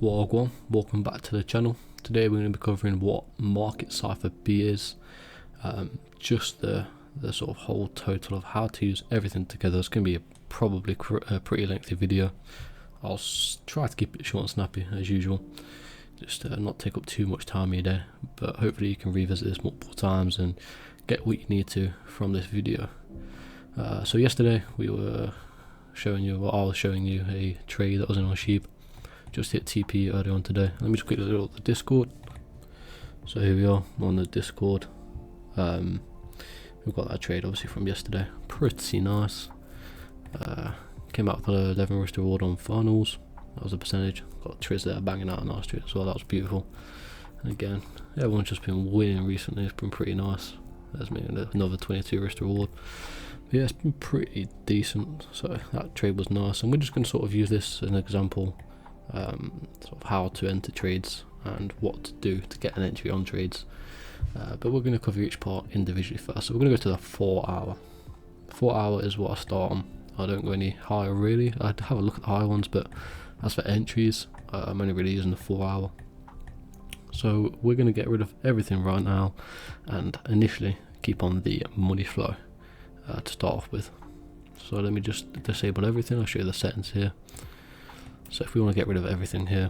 Wagwan, welcome back to the channel. Today we're going to be covering what market Cipher B is, just the sort of whole total of how to use everything together. It's going to be probably a pretty lengthy video. I'll try to keep it short and snappy as usual, just not take up too much time of your day, but hopefully you can revisit this multiple times and get what you need to from this video. So yesterday we were showing you, I was showing you a trade that was in on sheep. Just hit TP earlier on today. Let me just quickly look at the Discord. So here we are on the Discord. We've got that trade obviously from yesterday. Pretty nice. Came out with a 11 wrist reward on finals. That was a percentage. Got Triz there banging out a nice trade as well. That was beautiful. And again, everyone's just been winning recently. It's been pretty nice. There's me another 22 wrist reward. But yeah, it's been pretty decent. So that trade was nice, and we're just going to sort of use this as an example. Sort of how to enter trades and what to do to get an entry on trades, but we're going to cover each part individually first. So we're going to go to the 4 hour. 4 hour is what I start on. I don't go any higher really. I'd have a look at the higher ones, but as for entries, I'm only really using the 4 hour. So we're going to get rid of everything right now and initially keep on the money flow to start off with. So let me just disable everything. I'll show you the settings here. So if we want to get rid of everything here,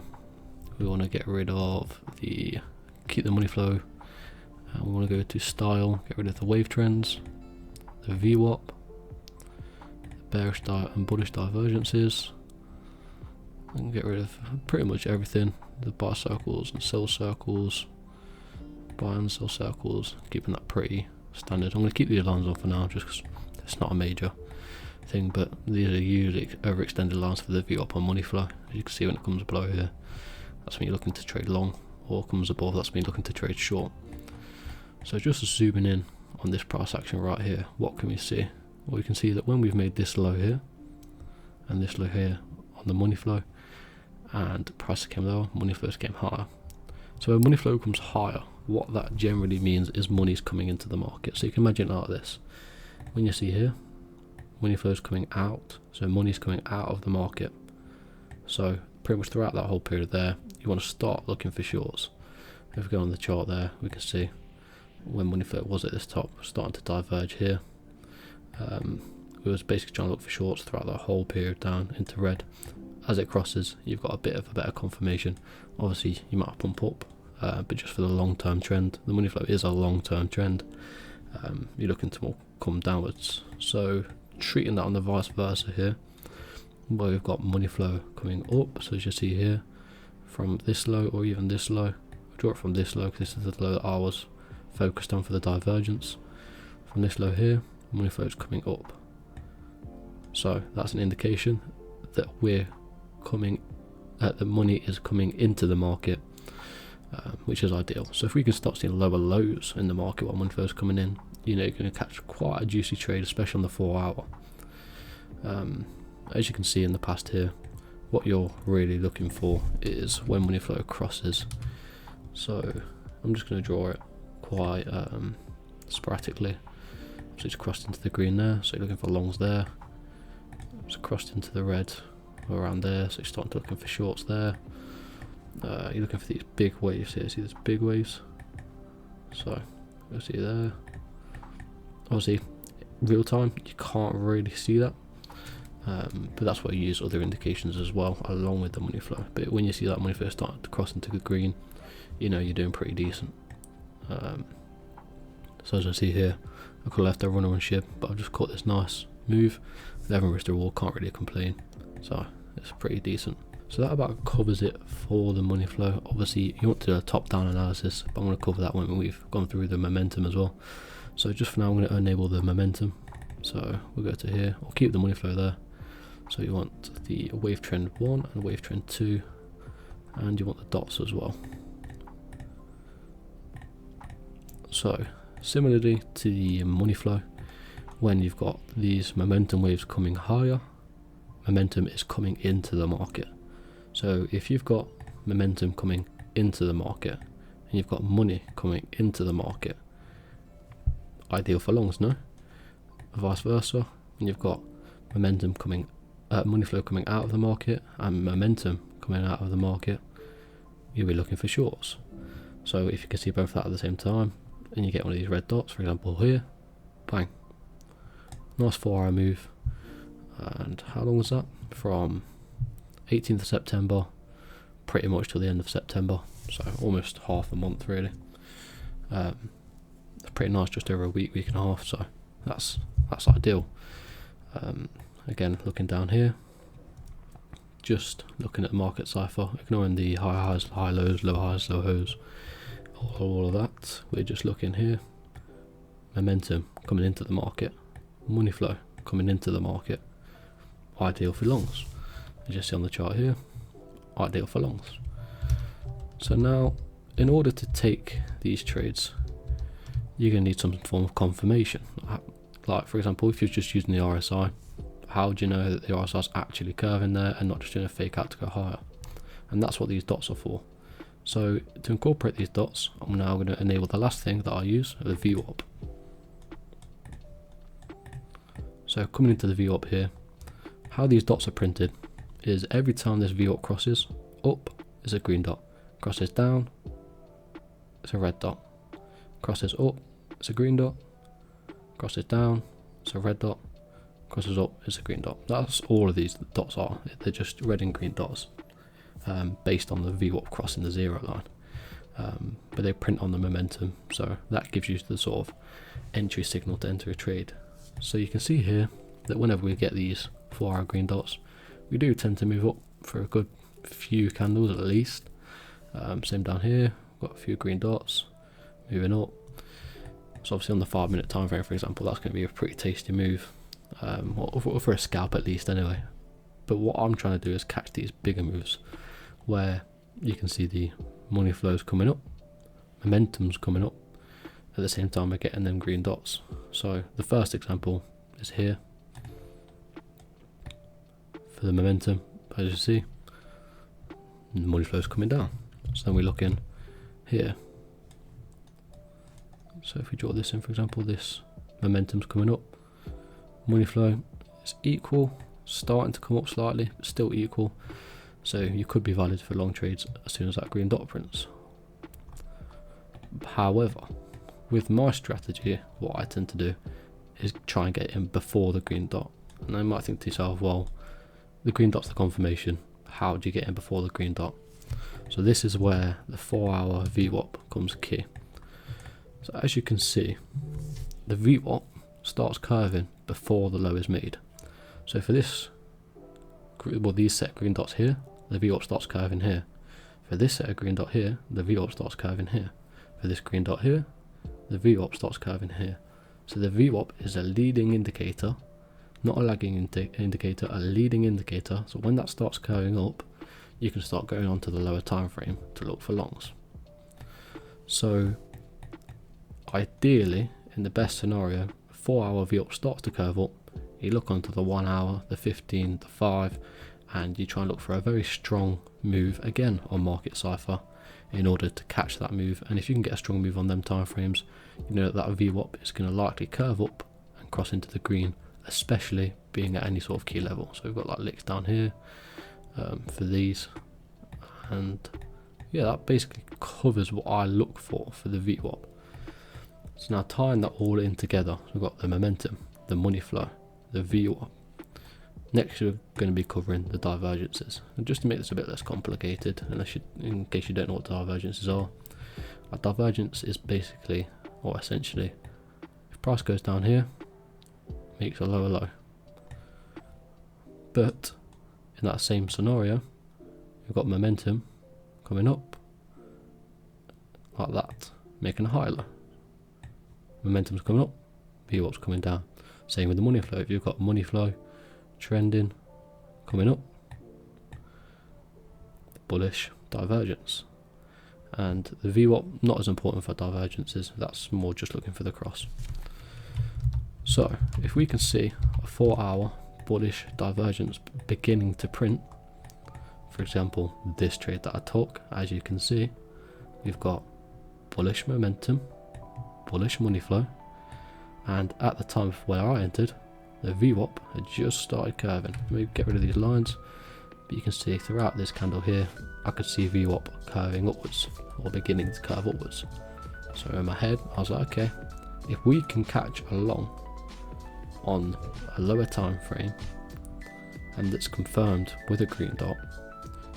we want to get rid of keep the money flow, and we want to go to style, get rid of the wave trends, the VWAP, the bearish and bullish divergences, and get rid of pretty much everything, the buy circles and sell circles, buy and sell circles, keeping that pretty standard. I'm going to keep the lines on for now just because it's not a major thing, but these are usually overextended lines for the VWAP on money flow. As you can see when it comes below here, that's when you're looking to trade long, or comes above, that's when you're looking to trade short. So just zooming in on this price action right here, what can we see? Well, we can see that when we've made this low here and this low here on the money flow, and prices came lower, money flows came higher. So when money flow comes higher, what that generally means is money's coming into the market. So you can imagine it like this: when you see here, money flow is coming out, so money's coming out of the market. So pretty much throughout that whole period there, you want to start looking for shorts. If we go on the chart there, we can see when money flow was at this top, starting to diverge here. We was basically trying to look for shorts throughout the whole period down into red. As it crosses, you've got a bit of a better confirmation. Obviously you might pump up, but just for the long-term trend, the money flow is a long-term trend. You're looking to come downwards. So treating that on the vice versa here, where we've got money flow coming up. So as you see here, from this low or even this low, I'll draw it from this low because this is the low that I was focused on for the divergence. From this low here, money flow is coming up. So that's an indication that we're coming, the money is coming into the market, which is ideal. So if we can start seeing lower lows in the market while money flow is coming in, you know, you're going to catch quite a juicy trade, especially on the 4 hour. As you can see in the past here, what you're really looking for is when money flow crosses. So I'm just going to draw it quite sporadically. So it's crossed into the green there, so you're looking for longs there. It's crossed into the red around there, so you're starting to looking for shorts there. You're looking for these big waves here. See these big waves? So you'll see there. Obviously real time you can't really see that, but that's why you use other indications as well along with the money flow. But when you see that money flow starting to cross into the green, you know you're doing pretty decent. So as I see here, I could have left a runner on ship, but I've just caught this nice move. 11 wrist reward, can't really complain, so it's pretty decent. So that about covers it for the money flow. Obviously you want to do a top down analysis, but I'm going to cover that when we've gone through the momentum as well. So just for now I'm going to enable the momentum. So we'll go to here, I'll keep the money flow there. So you want the wave trend 1 and wave trend 2, and you want the dots as well. So similarly to the money flow, when you've got these momentum waves coming higher, momentum is coming into the market. So if you've got momentum coming into the market and you've got money coming into the market, ideal for longs, no? Vice versa, when you've got momentum coming, money flow coming out of the market and momentum coming out of the market, you'll be looking for shorts. So if you can see both that at the same time, and you get one of these red dots, for example here, bang, nice 4 hour move. And how long was that? From 18th of September pretty much till the end of September, so almost half a month really. Pretty nice, just over a week and a half, so that's ideal. Again, looking down here, just looking at the market cipher, ignoring the high highs, high lows, low highs, low lows, all of that. We're just looking here, momentum coming into the market, money flow coming into the market, ideal for longs. As you see on the chart here, ideal for longs. So now, in order to take these trades, you're going to need some form of confirmation. Like for example, if you're just using the RSI, how do you know that the RSI is actually curving there and not just doing a fake out to go higher? And that's what these dots are for. So to incorporate these dots, I'm now going to enable the last thing that I use, the VWAP. So coming into the VWAP here, how these dots are printed is every time this VWAP crosses up is a green dot, crosses down it's a red dot, crosses up it's a green dot, crosses down it's a red dot, crosses up it's a green dot. That's all of these dots are. They're just red and green dots, based on the VWAP crossing the 0 line, but they print on the momentum, so that gives you the sort of entry signal to enter a trade. So you can see here that whenever we get these 4 hour green dots, we do tend to move up for a good few candles at least. Same down here, got a few green dots moving up. So obviously on the 5 minute time frame, for example, that's going to be a pretty tasty move, or for a scalp at least anyway. But what I'm trying to do is catch these bigger moves where you can see the money flows coming up, momentum's coming up, at the same time we're getting them green dots. So the first example is here for the momentum. As you see, the money flow is coming down. So then we look in here. So if we draw this in, for example, this momentum's coming up, money flow is equal, starting to come up slightly, but still equal. So you could be valid for long trades as soon as that green dot prints. However, with my strategy, what I tend to do is try and get in before the green dot. And you might think to yourself, well, the green dot's the confirmation, how do you get in before the green dot? So this is where the 4 hour VWAP comes key. So as you can see, the VWAP starts curving before the low is made. So for this, well, these set green dots here, the VWAP starts curving here. For this set of green dot here, the VWAP starts curving here. For this green dot here, the VWAP starts curving here. So the VWAP is a leading indicator, not a lagging indicator, a leading indicator. So when that starts curving up, you can start going on to the lower time frame to look for longs. So ideally, in the best scenario, 4 hour VWAP starts to curve up, you look onto the 1 hour, the 15, the 5, and you try and look for a very strong move again on market cipher in order to catch that move. And if you can get a strong move on them time frames, you know that VWAP is going to likely curve up and cross into the green, especially being at any sort of key level. So we've got like licks down here for these, and yeah, that basically covers what I look for the VWAP. So now tying that all in together, so we've got the momentum, the money flow, the VWAP. Next we're going to be covering the divergences. And just to make this a bit less complicated, in case you don't know what divergences are, a divergence is basically, or essentially, if price goes down here, makes a lower low. But in that same scenario, you've got momentum coming up like that, making a high low. Momentum's coming up, VWAP's coming down. Same with the money flow. If you've got money flow trending, coming up, bullish divergence. And the VWAP, not as important for divergences, that's more just looking for the cross. So if we can see a 4 hour bullish divergence beginning to print, for example this trade that I took, as you can see, we've got bullish momentum, bullish money flow, and at the time of where I entered, the VWAP had just started curving. Let me get rid of these lines. But you can see throughout this candle here, I could see VWAP curving upwards, or beginning to curve upwards. So in my head, I was like, okay, if we can catch along on a lower time frame, and it's confirmed with a green dot,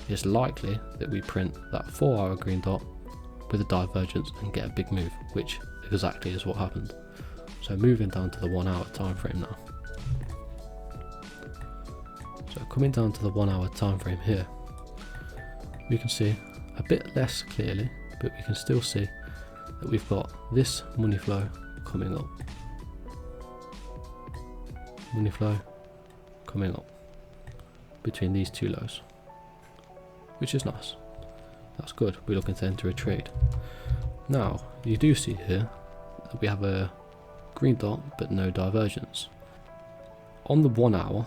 it's likely that we print that 4-hour green dot with a divergence and get a big move, which exactly is what happened. So moving down to the 1-hour time frame now. So coming down to the 1-hour time frame here, we can see a bit less clearly, but we can still see that we've got this money flow coming up. Money flow coming up between these two lows, which is nice. That's good. We're looking to enter a trade. Now, you do see here that we have a green dot but no divergence. On the 1 hour,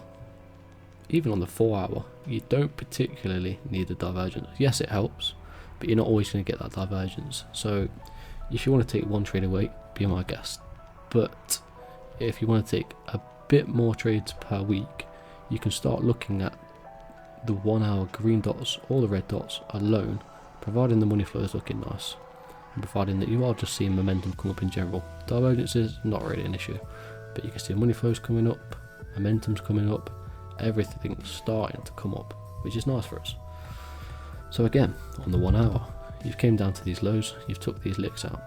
even on the 4 hour, you don't particularly need a divergence. Yes, it helps, but you're not always going to get that divergence. So if you want to take one trade away, be my guest. But if you want to take a bit more trades per week, you can start looking at the 1 hour green dots or the red dots alone, providing the money flow is looking nice, and providing that you are just seeing momentum come up in general. Divergence is not really an issue, but you can see money flows coming up, momentum's coming up, everything's starting to come up, which is nice for us. So again, on the 1 hour, you've came down to these lows, you've took these licks out.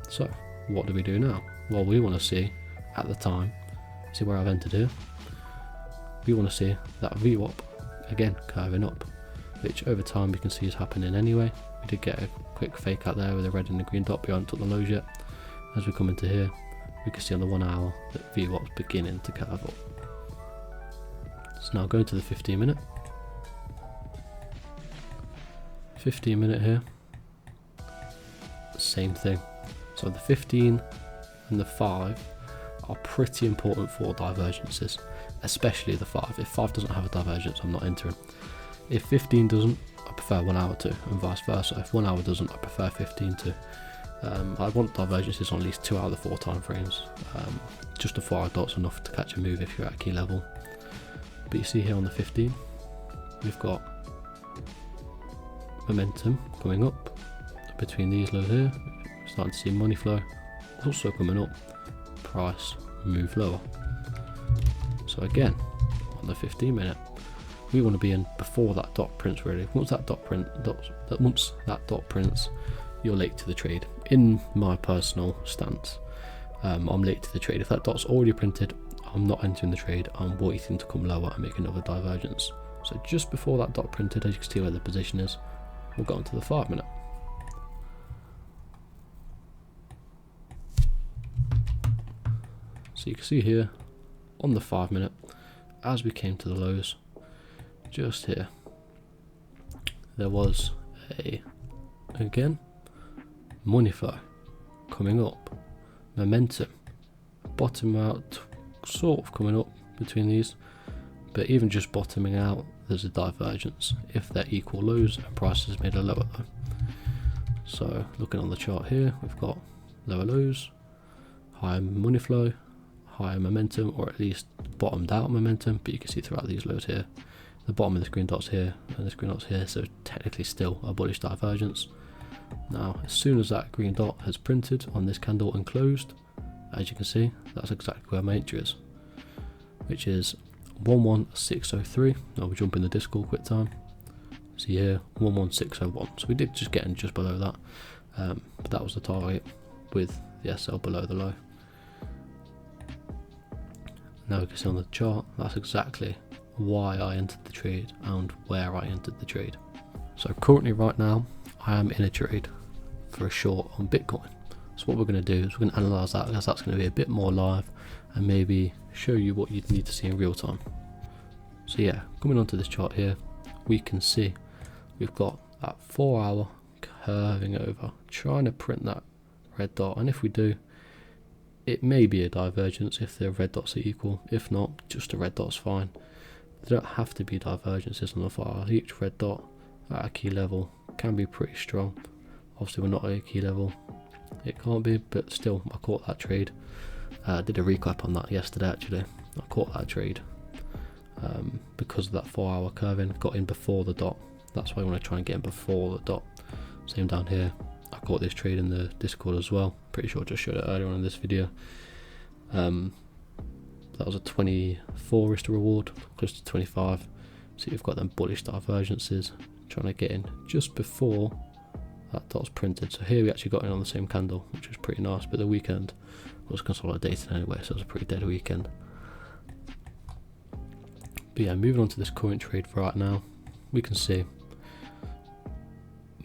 So what do we do now? Well, we want to see at the time, see where I've entered here, we want to see that VWAP again curving up, which over time you can see is happening anyway. We did get a quick fake out there with a red and a green dot, but we haven't took the lows yet. As we come into here, we can see on the 1 hour that VWAP's beginning to curve up. So now going to the 15 minute. 15 minute here, same thing. So the 15 and the 5 are pretty important for divergences, especially the 5. If 5 doesn't have a divergence, I'm not entering. If 15 doesn't, I prefer 1 hour to, and vice versa. If 1 hour doesn't, I prefer 15 to. I want divergences on at least 2 out of the 4 time frames. Just a 4-hour dot's enough to catch a move if you're at a key level. But you see here on the 15, we've got momentum coming up between these lows here. We're starting to see money flow also coming up, price move lower. So again, on the 15 minute, we want to be in before that dot prints really. Once that dot prints, you're late to the trade. In my personal stance, I'm late to the trade. If that dot's already printed, I'm not entering the trade. I'm waiting to come lower and make another divergence. So just before that dot printed, as you can see where the position is, we'll go on to the 5 minute. So you can see here on the 5 minute, as we came to the lows, just here, there was again, money flow coming up, momentum, bottom out, sort of coming up between these, but even just bottoming out, there's a divergence if they're equal lows and price is made a lower low. So looking on the chart here, we've got lower lows, higher money flow, higher momentum, or at least bottomed out momentum, but you can see throughout these lows here, the bottom of this green dot's here and this green dot's here, so technically still a bullish divergence. Now as soon as that green dot has printed on this candle and closed, as you can see, that's exactly where my entry is, which is 11603. Now we'll jump in the Discord quick time. See here, 11601. So we did just get in just below that, but that was the target with the SL below the low. Now we can see on the chart, that's exactly why I entered the trade and where I entered the trade. So currently right now, I am in a trade for a short on Bitcoin. So what we're going to do is we're going to analyse that, because that's going to be a bit more live and maybe show you what you'd need to see in real time. So yeah, coming onto this chart here, we can see we've got that 4 hour curving over, trying to print that red dot, and if we do, it may be a divergence if the red dots are equal. If not, just a red dot's fine. They don't have to be divergences on the far. Each red dot at a key level can be pretty strong. Obviously we're not at a key level, it can't be, but still I caught that trade. I did a recap on that yesterday actually. I caught that trade. because of that 4-hour curving. Got in before the dot. That's why I want to try and get in before the dot. Same down here. I caught this trade in the Discord as well. Pretty sure I just showed it earlier on in this video. That was a 24 risk to reward, close to 25. So you've got them bullish divergences, trying to get in just before that dot's printed. So here we actually got in on the same candle, which was pretty nice, but the weekend was consolidated anyway, so it was a pretty dead weekend. But yeah, moving on to this current trade for right now, we can see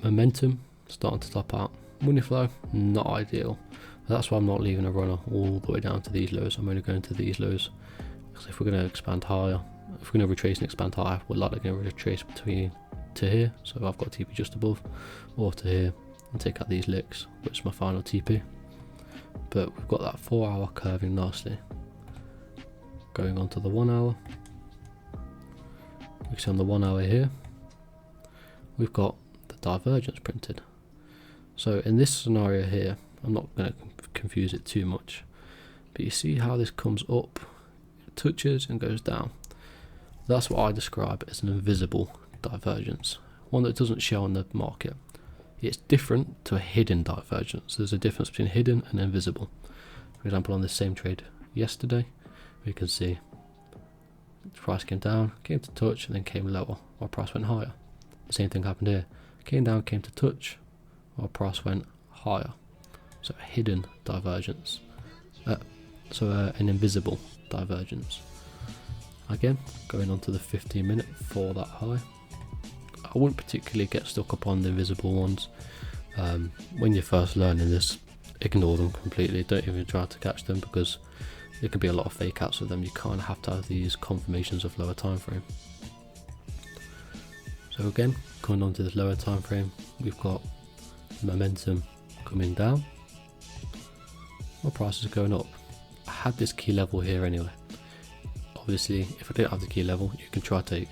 momentum starting to top out. Money flow, not ideal. That's why I'm not leaving a runner all the way down to these lows. I'm only going to these lows, because if we're going to expand higher, if we're going to retrace and expand higher, we're likely going to retrace between to here, so I've got TP just above, or to here, and take out these licks, which is my final TP. But we've got that 4-hour curving nicely. Going on to the 1 hour, we can see on the 1 hour here, we've got the divergence printed. So in this scenario here, I'm not going to confuse it too much, but you see how this comes up, it touches and goes down. That's what I describe as an invisible divergence, one that doesn't show on the market. It's different to a hidden divergence. There's a difference between hidden and invisible. For example, on this same trade yesterday, we can see the price came down, came to touch, and then came lower, while price went higher. The same thing happened here. Came down, came to touch, while price went higher. So a hidden divergence. An invisible divergence. Again, going on to the 15 minute for that high. I wouldn't particularly get stuck upon the invisible ones. When you're first learning this, ignore them completely. Don't even try to catch them, because there can be a lot of fake outs of them. You kind of have to have these confirmations of lower time frame. So again, going on to this lower time frame, we've got momentum coming down, my price is going up. I had this key level here anyway. Obviously, if I didn't have the key level, you can try to take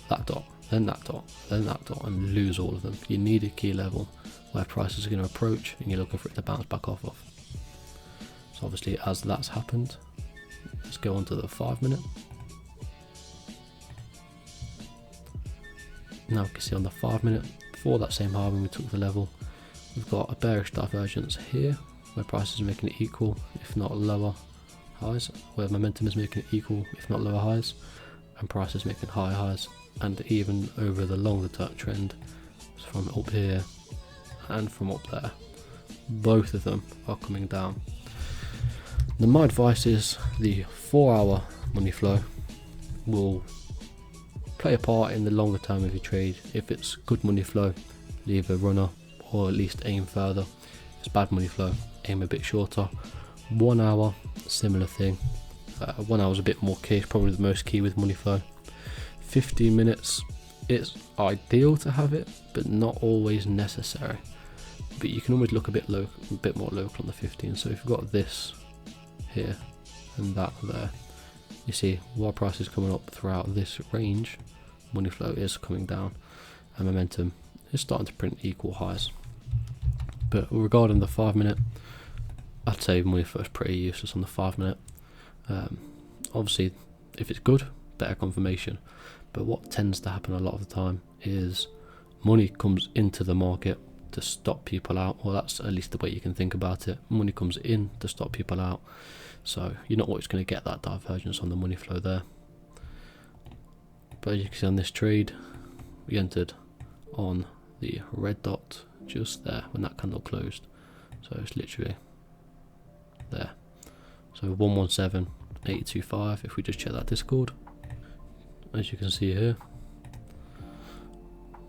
that dot, then that dot, then that dot, and lose all of them. You need a key level where prices are going to approach and you're looking for it to bounce back off of. So obviously, as that's happened, let's go on to the 5 minute. Now we can see on the 5 minute, before that same high when we took the level, we've got a bearish divergence here, where prices are making it equal, if not lower highs, where momentum is making it equal, if not lower highs, and price is making higher highs. And even over the longer term trend, from up here and from up there, both of them are coming down. Now my advice is the 4-hour money flow will play a part in the longer term of your trade. If it's good money flow, leave a runner, or at least aim further. If it's bad money flow, aim a bit shorter. 1 hour, similar thing. 1 hour is a bit more key, probably the most key with money flow. 15 minutes, it's ideal to have it, but not always necessary. But you can always look a bit more local on the 15. So if you've got this here and that there, you see while price is coming up throughout this range, money flow is coming down, and momentum is starting to print equal highs. But regarding the 5 minute, I'd say money flow is pretty useless on the 5 minute. Obviously, if it's good, better confirmation. But what tends to happen a lot of the time is money comes into the market to stop people out. Well, that's at least the way you can think about it. Money comes in to stop people out. So you're not always going to get that divergence on the money flow there. But as you can see on this trade, we entered on the red dot just there when that candle closed. So it's literally there. So 117.825 if we just check that Discord. As you can see here,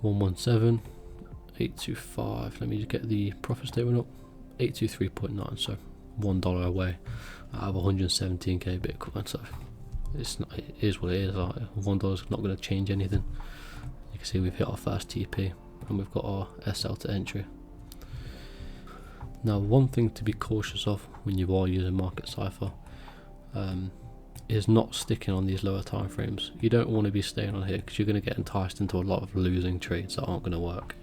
117.825. Let me just get the profit statement up. 823.9, so $1 away out of 117k Bitcoin. So it's not, it is what it is. Like, $1 not going to change anything. You can see we've hit our first TP and we've got our SL to entry. Now, one thing to be cautious of when you are using Market Cipher is not sticking on these lower time frames. You don't want to be staying on here because you're going to get enticed into a lot of losing trades that aren't going to work.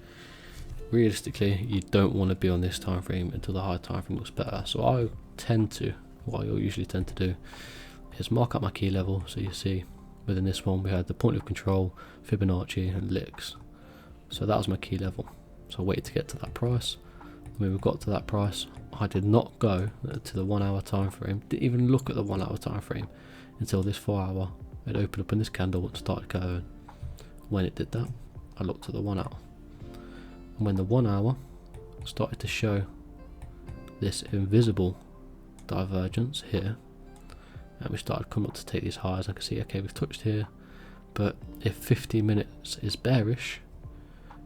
Realistically, you don't want to be on this time frame until the high time frame looks better. So I usually tend to do is mark up my key level. So you see within this one we had the point of control, Fibonacci and licks. So that was my key level. So I waited to get to that price. When we got to that price, I did not go to the 1 hour time frame, didn't even look at the 1 hour time frame until this 4 hour. It opened up in this candle and started curving. When it did that, I looked at the 1 hour. And when the 1 hour started to show this invisible divergence here, and we started coming up to take these highs, I can see, okay, we've touched here, but if 15 minutes is bearish,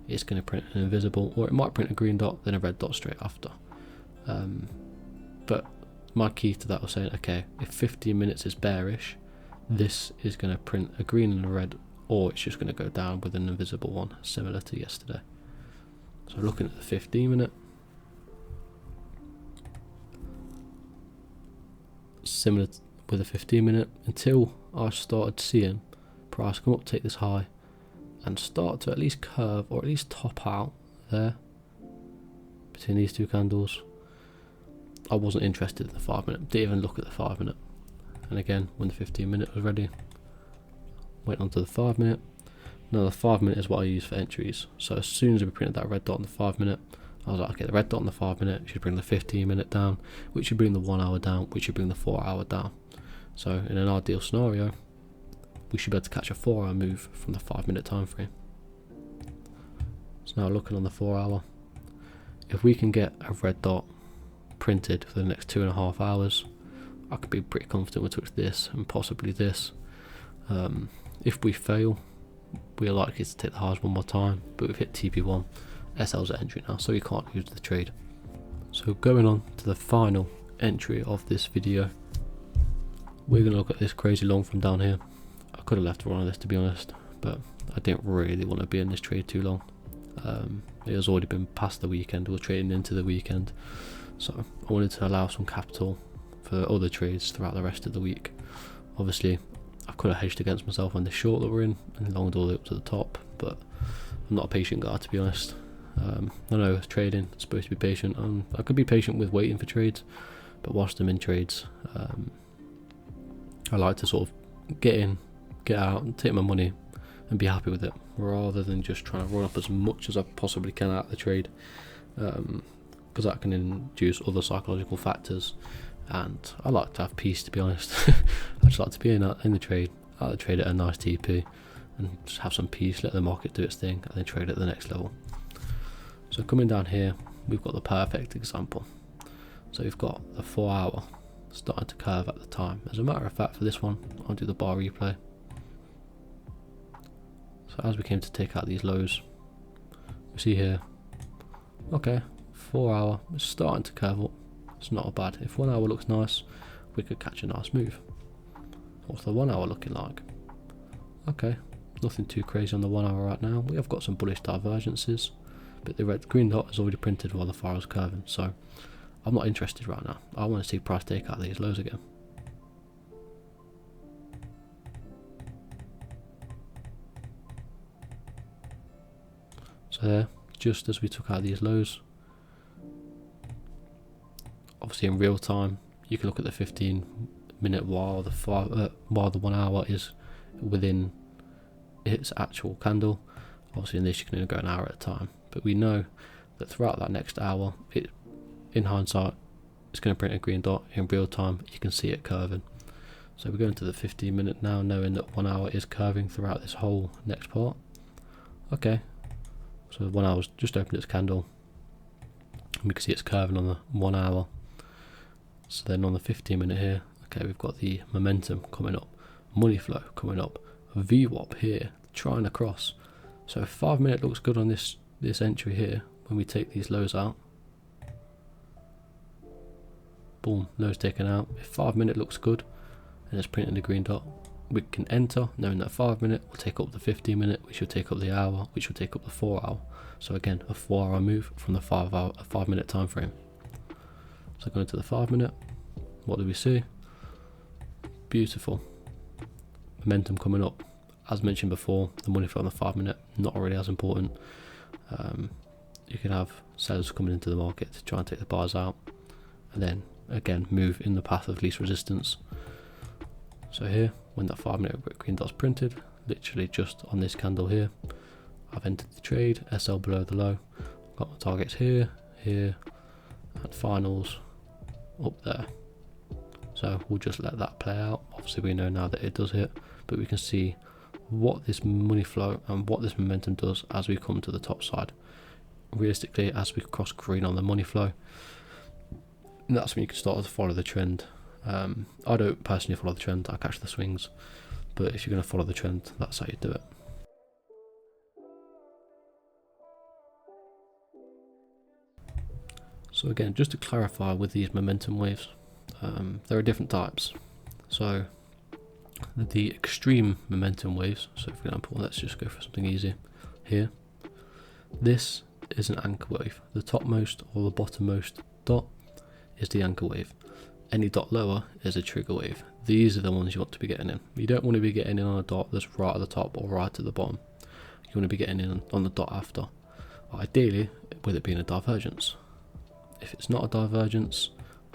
it's going to print an invisible, or it might print a green dot, then a red dot straight after. But my key to that was saying, okay, if 15 minutes is bearish, this is going to print a green and a red, or it's just going to go down with an invisible one, similar to yesterday. So looking at the 15 minute, similar with the 15 minute, until I started seeing price come up, take this high, and start to at least curve, or at least top out there between these two candles. I wasn't interested in the 5 minute, didn't even look at the 5 minute. And again, when the 15 minute was ready, went on to the 5 minute. Now the 5 minute is what I use for entries. So as soon as we printed that red dot on the 5 minute, I was like, okay, the red dot on the 5 minute should bring the 15 minute down, which should bring the 1 hour down, which should bring the 4 hour down. So in an ideal scenario, we should be able to catch a 4 hour move from the 5 minute time frame. So now looking on the 4 hour, if we can get a red dot printed for the next 2.5 hours, I could be pretty confident we'll touch this and possibly this. If we fail, we're likely to take the highs one more time, but we've hit TP1, SL's at entry now, so we can't use the trade. So going on to the final entry of this video, we're going to look at this crazy long from down here. I could have left one of this, to be honest, but I didn't really want to be in this trade too long. It has already been past the weekend, we're trading into the weekend, so I wanted to allow some capital for other trades throughout the rest of the week. Obviously I could have hedged against myself on the short that we're in and longed all the way up to the top, but I'm not a patient guy, to be honest. I know trading is supposed to be patient, and I could be patient with waiting for trades, but whilst I'm in trades, I like to sort of get in, get out and take my money and be happy with it, rather than just trying to run up as much as I possibly can out of the trade, because that can induce other psychological factors, and I like to have peace, to be honest. I just like to be in the trade, out of the trade at a nice TP, and just have some peace, let the market do its thing, and then trade at the next level. So coming down here, we've got the perfect example. So we've got the 4 hour starting to curve at the time. As a matter of fact, for this one, I'll do the bar replay. So as we came to take out these lows, we see here, okay, 4 hour is starting to curve up. It's not bad. If 1 hour looks nice, we could catch a nice move. What's the 1 hour looking like? Okay, nothing too crazy on the 1 hour right now. We have got some bullish divergences, but the green dot is already printed while the 4 hour is curving, so I'm not interested right now. I want to see price take out these lows again. So there, just as we took out these lows, obviously in real time, you can look at the 15 minute while the 1 hour is within its actual candle. Obviously in this you can only go an hour at a time, but we know that throughout that next hour, in hindsight, it's going to print a green dot. In real time, you can see it curving. So we're going to the 15 minute now, knowing that 1 hour is curving throughout this whole next part. Okay, so 1 hour's just opened its candle, and we can see it's curving on the 1 hour. So then on the 15 minute here, okay, we've got the momentum coming up, money flow coming up, a VWAP here, trying across. So if 5 minute looks good on this entry here, when we take these lows out, boom, lows taken out. If 5 minute looks good and it's printing the green dot, we can enter, knowing that 5 minute will take up the 15 minute, which will take up the hour, which will take up the 4 hour. So again, a 4 hour move from the 5 minute time frame. So going to the 5 minute, what do we see? Beautiful momentum coming up. As mentioned before, the money flow on the 5 minute, not really as important. You can have sellers coming into the market to try and take the buyers out, and then again move in the path of least resistance. So here, when that 5-minute green dot's printed, literally just on this candle here, I've entered the trade, SL below the low, got my targets here, here, and finals up there. So we'll just let that play out. Obviously we know now that it does hit, but we can see what this money flow and what this momentum does as we come to the top side. Realistically, as we cross green on the money flow, that's when you can start to follow the trend. I don't personally follow the trend, I catch the swings, but if you're going to follow the trend, that's how you do it. So again, just to clarify with these momentum waves, there are different types. So the extreme momentum waves, so for example, let's just go for something easy here. This is an anchor wave. The topmost or the bottommost dot is the anchor wave. Any dot lower is a trigger wave. These are the ones you want to be getting in. You don't want to be getting in on a dot that's right at the top or right at the bottom. You want to be getting in on the dot after. Ideally, with it being a divergence. If it's not a divergence,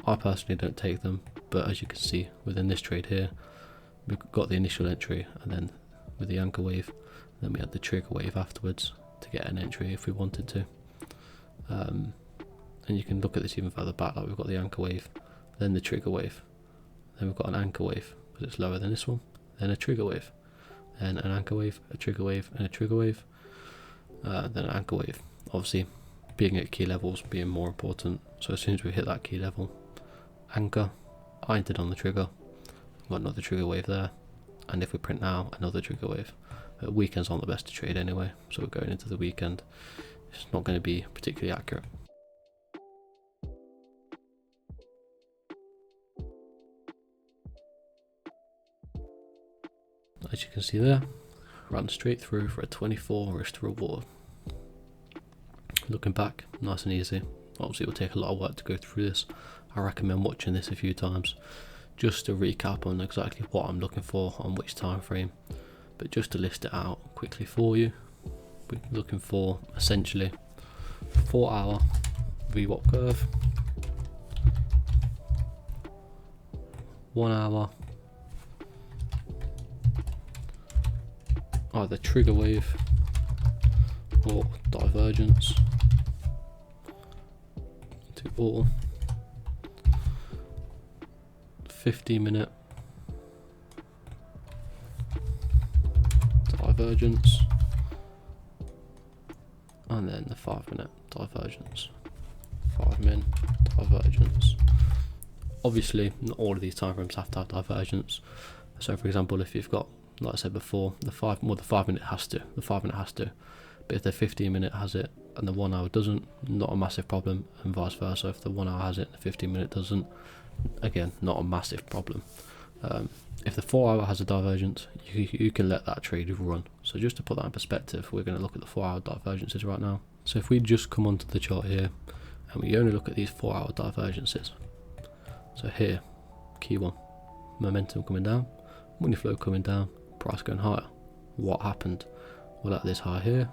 I personally don't take them, but as you can see within this trade here, we've got the initial entry, and then with the anchor wave, then we had the trigger wave afterwards to get an entry if we wanted to. And you can look at this even further back, like we've got the anchor wave, then the trigger wave, then we've got an anchor wave because it's lower than this one, then a trigger wave, then an anchor wave, a trigger wave, and a trigger wave, then an anchor wave. Obviously, being at key levels being more important, so as soon as we hit that key level, anchor, I entered on the trigger, got another trigger wave there, and if we print now, another trigger wave. Weekends aren't the best to trade anyway, so we're going into the weekend, it's not going to be particularly accurate. As you can see there, ran straight through for a 24 risk to reward. Looking back, nice and easy. Obviously it will take a lot of work to go through this. I recommend watching this a few times just to recap on exactly what I'm looking for on which time frame. But just to list it out quickly for you, we're looking for essentially 4 hour VWAP curve, 1 hour either trigger wave or divergence to all, 50-minute divergence, and then the 5-minute divergence, 5-min divergence. Obviously not all of these timeframes have to have divergence, so for example if you've got, like I said before, the 5-minute has to, but if the 15-minute has it and the 1 hour doesn't, not a massive problem, and vice versa. If the 1 hour has it and the 15-minute doesn't, again, not a massive problem. If the 4 hour has a divergence, you can let that trade run. So just to put that in perspective, we're going to look at the 4 hour divergences right now. So if we just come onto the chart here and we only look at these 4 hour divergences, so here, key one, momentum coming down, money flow coming down, price going higher. What happened? Well, at this high here,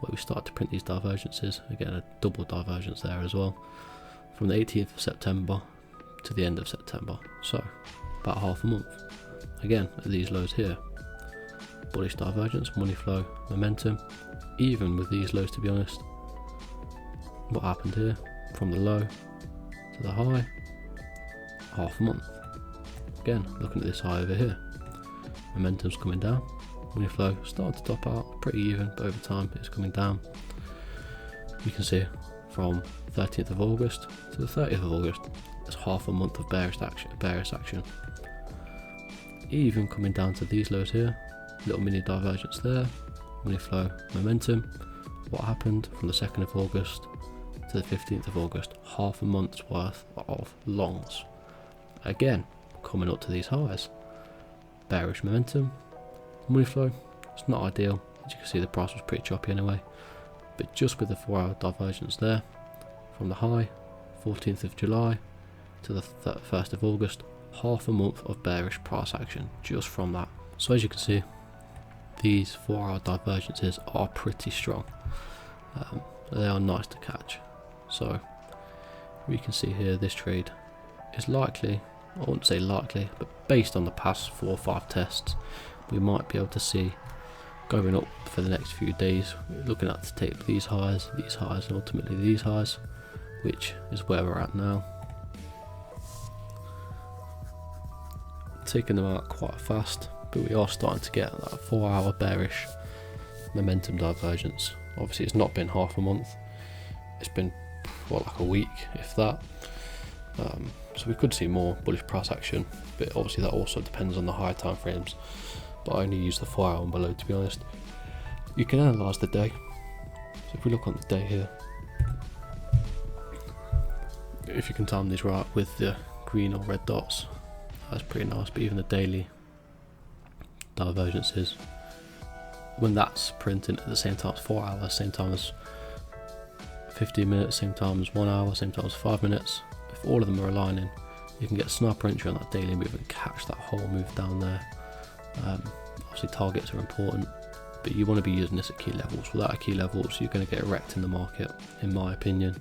where we start to print these divergences, again a double divergence there as well, from the 18th of September to the end of September, so about half a month. Again at these lows here, bullish divergence, money flow, momentum, even with these lows to be honest. What happened here? From the low to the high, half a month. Again, looking at this high over here, momentum's coming down, money flow starting to top out, pretty even, but over time it's coming down. You can see from 13th of August to the 30th of August, it's half a month of bearish action. Even coming down to these lows here, little mini divergence there, money flow, momentum. What happened from the 2nd of August to the 15th of August? Half a month's worth of longs. Again, coming up to these highs, bearish momentum, money flow. It's not ideal, as you can see the price was pretty choppy anyway, but just with the 4 hour divergence there, from the high 14th of July to the 1st of August, half a month of bearish price action just from that. So as you can see, these 4 hour divergences are pretty strong. They are nice to catch. So we can see here this trade is likely I wouldn't say likely, but based on the past 4 or 5 tests, we might be able to see going up for the next few days. We're looking at to take these highs, and ultimately these highs, which is where we're at now. Taking them out quite fast, but we are starting to get that 4-hour bearish momentum divergence. Obviously it's not been half a month, it's been what, like a week if that, so we could see more bullish price action, but obviously that also depends on the higher time frames, but I only use the 4-hour and below, to be honest. You can analyse the day, so if we look on the day here, if you can time these right with the green or red dots, that's pretty nice. But even the daily divergences, when that's printing at the same time as 4 hours, same time as 15 minutes, same time as 1 hour, same time as 5 minutes, if all of them are aligning, you can get a sniper entry on that daily move and catch that whole move down there. Obviously targets are important, but you want to be using this at key levels. Without key levels, you're going to get wrecked in the market, in my opinion.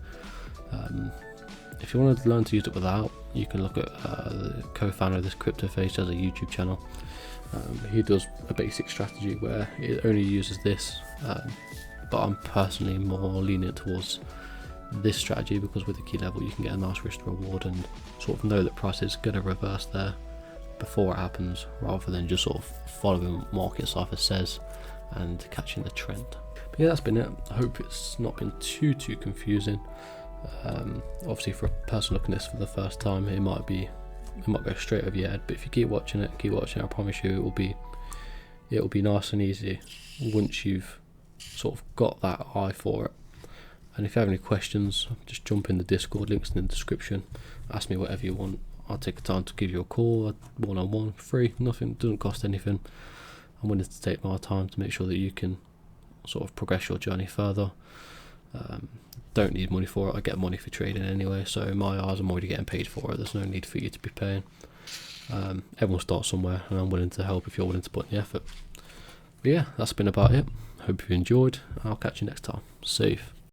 If you want to learn to use it without, you can look at the co-founder of this crypto phase, has a YouTube channel. He does a basic strategy where it only uses this, but I'm personally more lenient towards this strategy, because with the key level you can get a nice risk to reward and sort of know that price is going to reverse there before it happens, rather than just sort of following what market Cipher says and catching the trend. But yeah, that's been it. I hope it's not been too confusing. Obviously for a person looking at this for the first time, it might go straight over your head, but if you keep watching it, I promise you it will be nice and easy once you've sort of got that eye for it. And if you have any questions, just jump in the Discord, links in the description, ask me whatever you want. I'll take the time to give you a call, one-on-one, free, nothing, doesn't cost anything. I'm willing to take my time to make sure that you can sort of progress your journey further. Don't need money for it, I get money for trading anyway, so in my eyes I'm already getting paid for it, there's no need for you to be paying. Everyone starts somewhere, and I'm willing to help if you're willing to put in the effort. But yeah, that's been about it. Hope you enjoyed, I'll catch you next time. Safe.